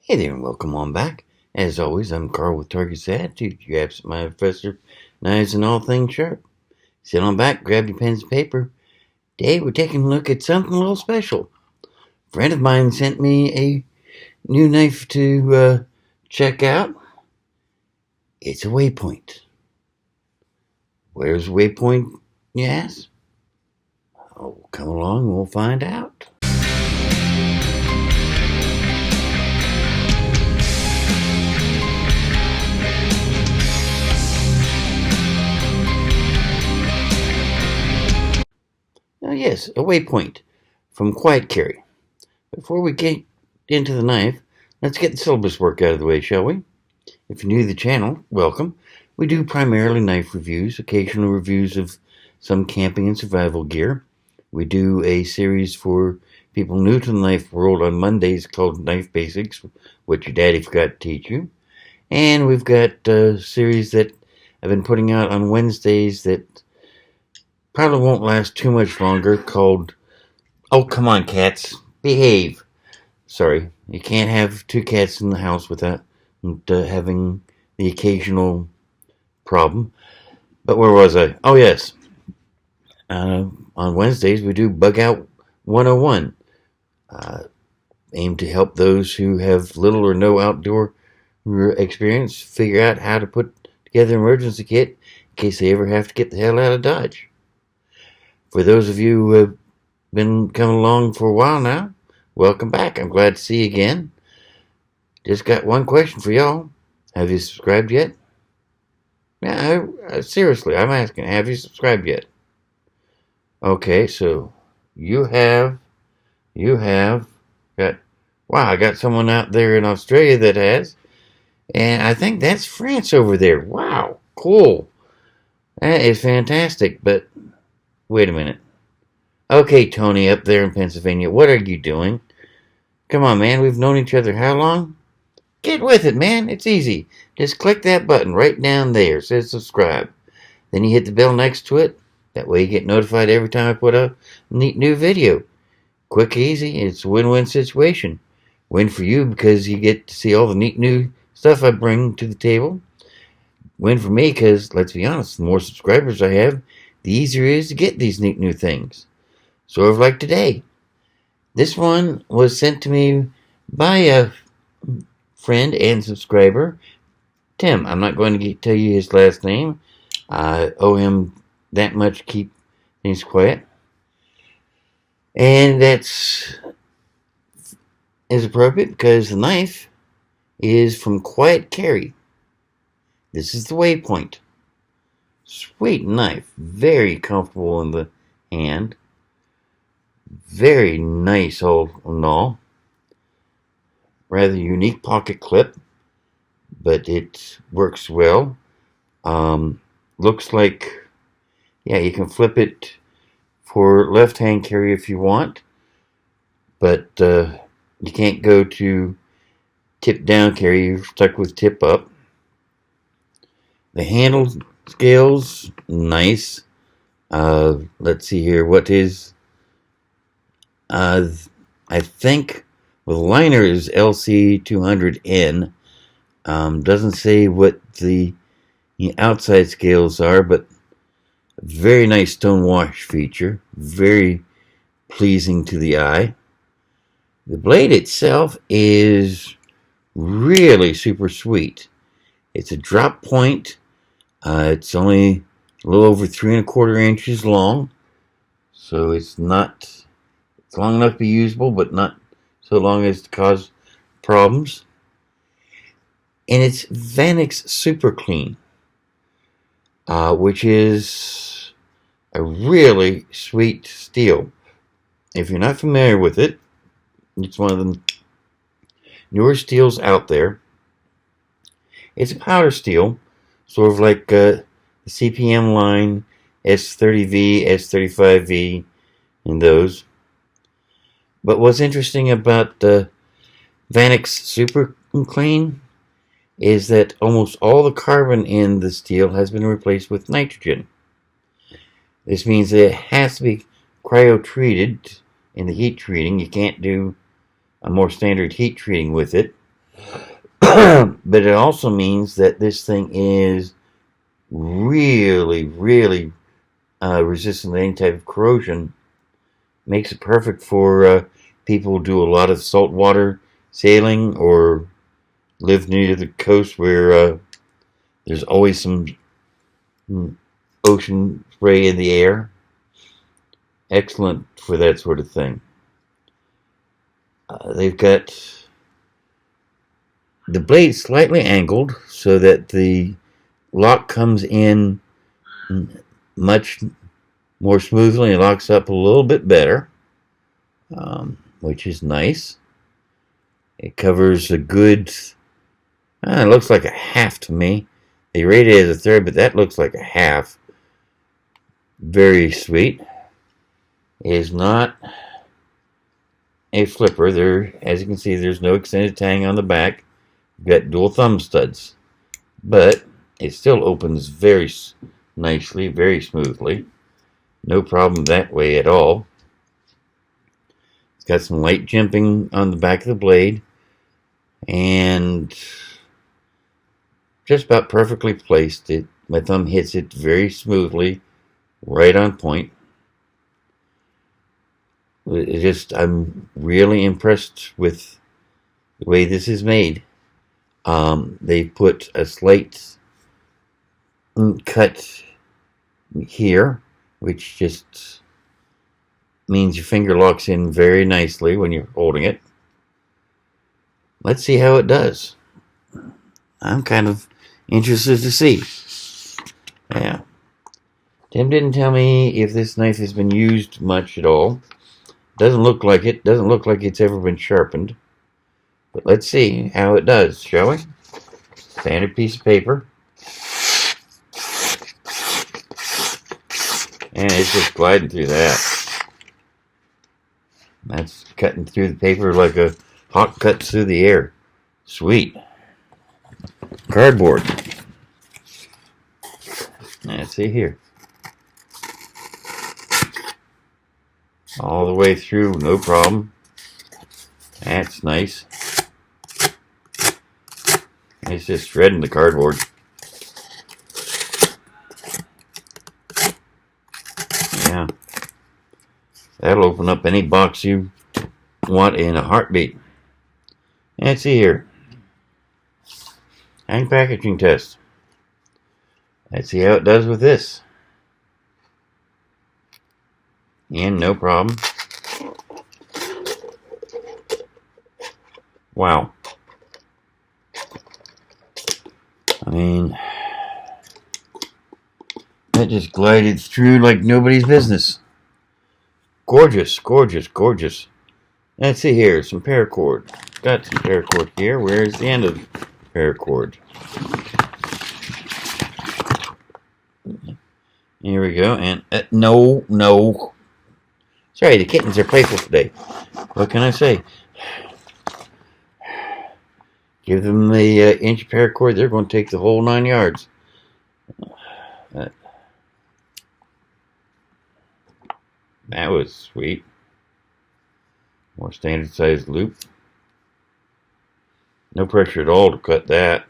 Hey there and welcome on back. As always, I'm Carl with Target's Attitude, your absent-minded professor, knives and all things sharp. Sit on back, grab your pens and paper. Today we're taking a look at something a little special. A friend of mine sent me a new knife to check out. It's a Waypoint. Where's Waypoint, you ask? Oh, come along and we'll find out. Oh yes, a Waypoint from QuietCarry. Before we get into the knife, let's get the syllabus work out of the way, shall we? If you're new to the channel, welcome. We do primarily knife reviews, occasional reviews of some camping and survival gear. We do a series for people new to the knife world on Mondays called Knife Basics, what your daddy forgot to teach you. And we've got a series that I've been putting out on Wednesdays that probably won't last too much longer called, oh, come on, cats, behave. Sorry, you can't have two cats in the house without having the occasional problem. But where was I? Oh, yes. On Wednesdays, we do Bug Out 101. Aimed to help those who have little or no outdoor experience figure out how to put together an emergency kit in case they ever have to get the hell out of Dodge. For those of you who have been coming along for a while now, welcome back. I'm glad to see you again. Just got one question for y'all. Have you subscribed yet? Yeah, seriously, I'm asking, have you subscribed yet? Okay, so you have got, wow, I got someone out there in Australia that has, and I think that's France over there. Wow, cool. That is fantastic, but wait a minute. Okay, Tony, up there in Pennsylvania, what are you doing? Come on, man, we've known each other how long? Get with it, man. It's easy. Just click that button right down there. It says subscribe. Then you hit the bell next to it. That way you get notified every time I put a neat new video. Quick, easy. It's a win-win situation. Win for you because you get to see all the neat new stuff I bring to the table. Win for me because, let's be honest, the more subscribers I have, the easier it is to get these neat new things. Sort of like today. This one was sent to me by a friend and subscriber, Tim. I'm not going to tell you his last name. I owe him that much. Keep things quiet. And that's is appropriate because the knife is from QuietCarry. This is the Waypoint. Sweet knife. Very comfortable in the hand. Very nice all in all. Rather unique pocket clip, but it works well. Looks like, yeah, you can flip it for left-hand carry if you want, but you can't go to tip-down carry. You're stuck with tip-up. The handle scales, nice. Let's see here. What is, I think, well, the liner is LC200N. Doesn't say what the outside scales are, but very nice stone wash feature. Very pleasing to the eye. The blade itself is really super sweet. It's a drop point. It's only a little over 3¼ inches long, so it's not, it's long enough to be usable, but not so long as to cause problems. And it's Vanax Super Clean, which is a really sweet steel. If you're not familiar with it, it's one of the newer steels out there. It's a powder steel, sort of like the CPM line, S30V, S35V, and those. But what's interesting about the Vanax Super Clean is that almost all the carbon in the steel has been replaced with nitrogen. This means that it has to be cryo-treated in the heat treating. You can't do a more standard heat treating with it. But it also means that this thing is really, really resistant to any type of corrosion. Makes it perfect for people who do a lot of saltwater sailing or live near the coast where there's always some ocean spray in the air. Excellent for that sort of thing. They've got the blade slightly angled so that the lock comes in much more smoothly and locks up a little bit better, which is nice. It covers a good, it looks like a half to me. They rate it as a third, but that looks like a half. Very sweet. It is not a flipper. There, as you can see, there's no extended tang on the back. You've got dual thumb studs, but it still opens very nicely, very smoothly. No problem that way at all. It's got some light jimping on the back of the blade, and just about perfectly placed. My thumb hits it very smoothly, right on point. I'm really impressed with the way this is made. They put a slight cut here, which just means your finger locks in very nicely when you're holding it. Let's see how it does. I'm kind of interested to see. Yeah. Tim didn't tell me if this knife has been used much at all. Doesn't look like it. Doesn't look like it's ever been sharpened. But let's see how it does, shall we? Standard piece of paper. And it's just gliding through that. That's cutting through the paper like a hawk cuts through the air. Sweet. Cardboard. Let's see here. All the way through, no problem. That's nice. It's just shredding the cardboard. Yeah. That'll open up any box you want in a heartbeat. Let's see here. Hang packaging test. Let's see how it does with this. And no problem. Wow. I mean, that just glided through like nobody's business. Gorgeous, gorgeous, gorgeous. Let's see here, some paracord. Got some paracord here. Where's the end of the paracord? Here we go. And no. Sorry, the kittens are playful today. What can I say? Give them the inch paracord. They're going to take the whole 9 yards. That was sweet. More standard sized loop. No pressure at all to cut that.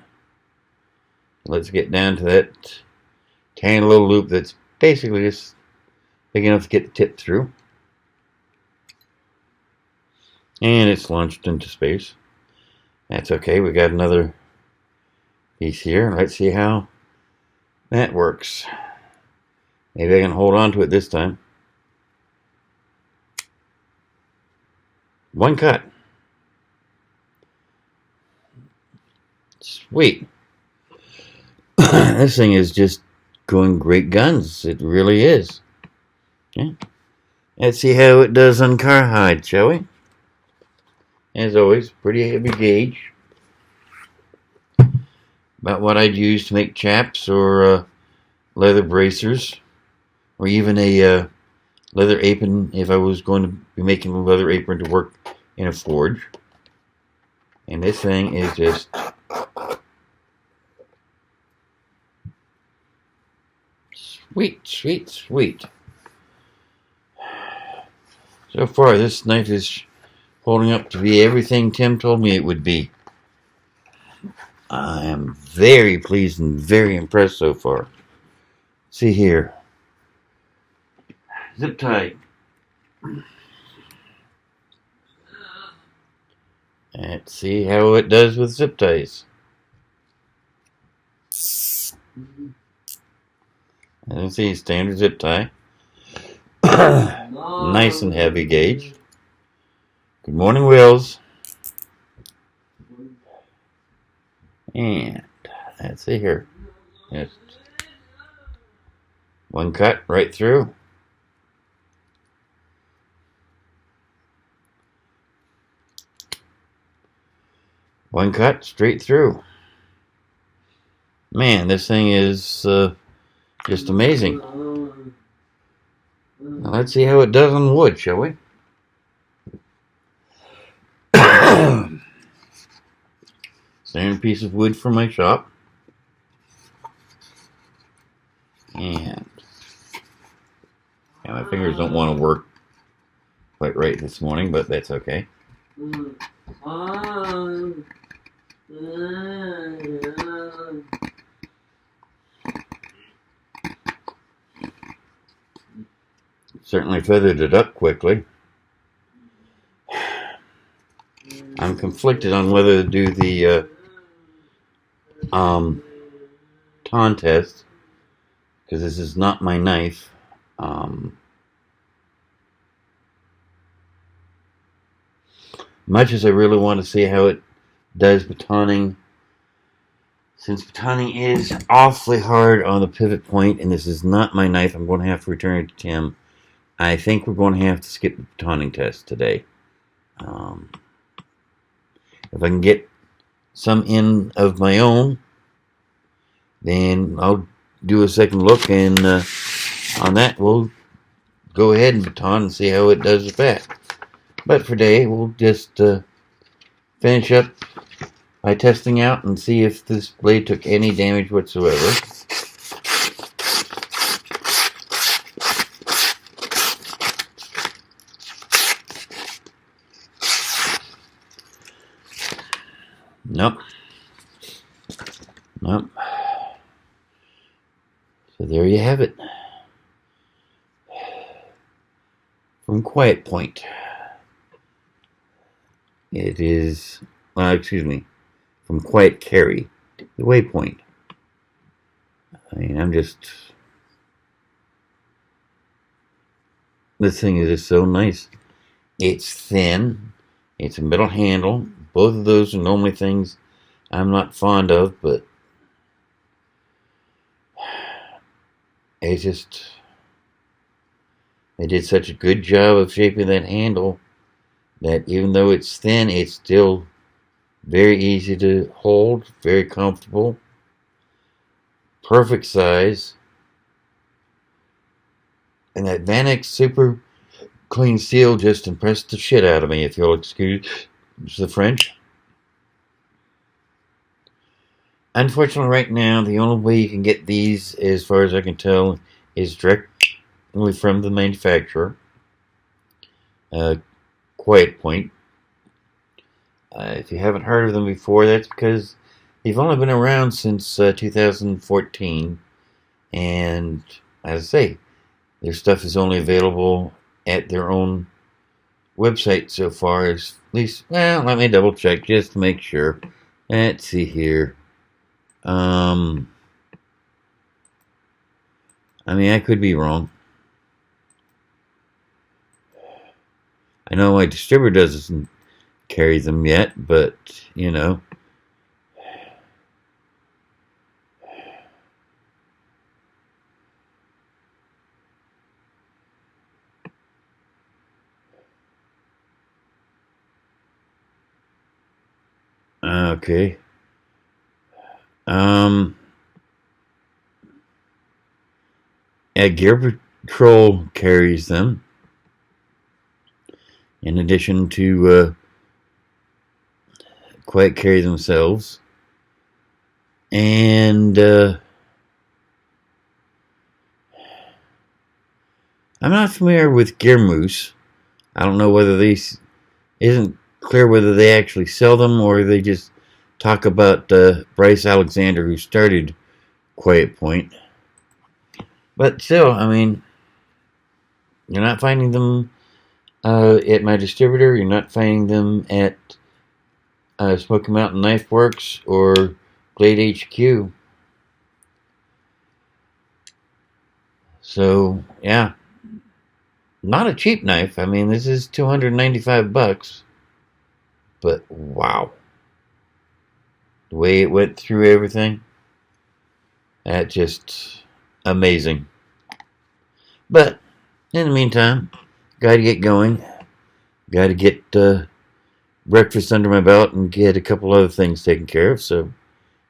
Let's get down to that tiny little loop that's basically just big enough to get the tip through. And it's launched into space. That's okay. We got another piece here. Let's see how that works. Maybe I can hold on to it this time. One cut. Sweet. This thing is just going great guns. It really is. Yeah. Let's see how it does on cowhide, shall we? As always, pretty heavy gauge. About what I'd use to make chaps or leather bracers, or even a leather apron if I was going to be making a leather apron to work in a forge. And this thing is just sweet, sweet, sweet. So far, this knife is holding up to be everything Tim told me it would be. I am very pleased and very impressed so far. See here. Zip tie. Let's see how it does with zip ties. Let's see, standard zip tie. Nice and heavy gauge. Good morning, Wills. And let's see here. Just one cut right through. One cut straight through. Man, this thing is just amazing. Now let's see how it does on wood, shall we? Standard piece of wood from my shop. And my fingers don't want to work quite right this morning, but that's okay. Certainly feathered it up quickly. I'm conflicted on whether to do the ton test, because this is not my knife. Much as I really want to see how it does batoning, since batoning is awfully hard on the pivot point, and this is not my knife, I'm going to have to return it to Tim. I think we're going to have to skip the batoning test today. If I can get some in of my own, then I'll do a second look, and on that we'll go ahead and baton and see how it does with that. But for today, we'll just finish up by testing out and see if this blade took any damage whatsoever. Nope. Nope. So there you have it. From QuietPoint. It is, excuse me, from QuietCarry, the Waypoint. I mean, this thing is just so nice. It's thin. It's a metal handle. Both of those are normally things I'm not fond of, but it's just, they did such a good job of shaping that handle that even though it's thin, it's still very easy to hold, very comfortable, perfect size. And that Vanax Super Clean Steel just impressed the shit out of me, if you'll excuse the French. Unfortunately, right now, the only way you can get these, as far as I can tell, is directly from the manufacturer, QuietPoint. If you haven't heard of them before, that's because they've only been around since 2014, and as I say, their stuff is only available at their own website so far, as at least, well, let me double check just to make sure. Let's see here. I mean, I could be wrong. I know my distributor doesn't carry them yet, but, you know. Okay. Gear Patrol carries them, in addition to QuietCarry themselves. And I'm not familiar with Gear Moose. I don't know whether these isn't clear whether they actually sell them or they just talk about Bryce Alexander, who started QuietPoint. But still, I mean, you're not finding them at my distributor. You're not finding them at Smoky Mountain Knife Works or Blade HQ. So, yeah. Not a cheap knife. I mean, this is $295. But wow. The way it went through everything, that's just amazing. But in the meantime, got to get going. Got to get breakfast under my belt and get a couple other things taken care of. So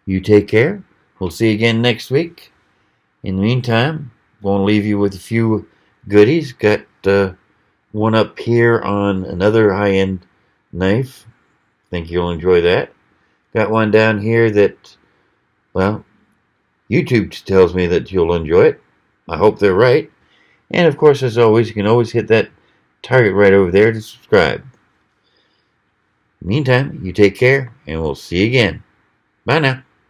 you take care. We'll see you again next week. In the meantime, want to leave you with a few goodies. Got one up here on another high-end knife. Think you'll enjoy that. Got one down here that, well, YouTube tells me that you'll enjoy it. I hope they're right. And of course, as always, you can always hit that target right over there to subscribe. Meantime, you take care, and we'll see you again. Bye now.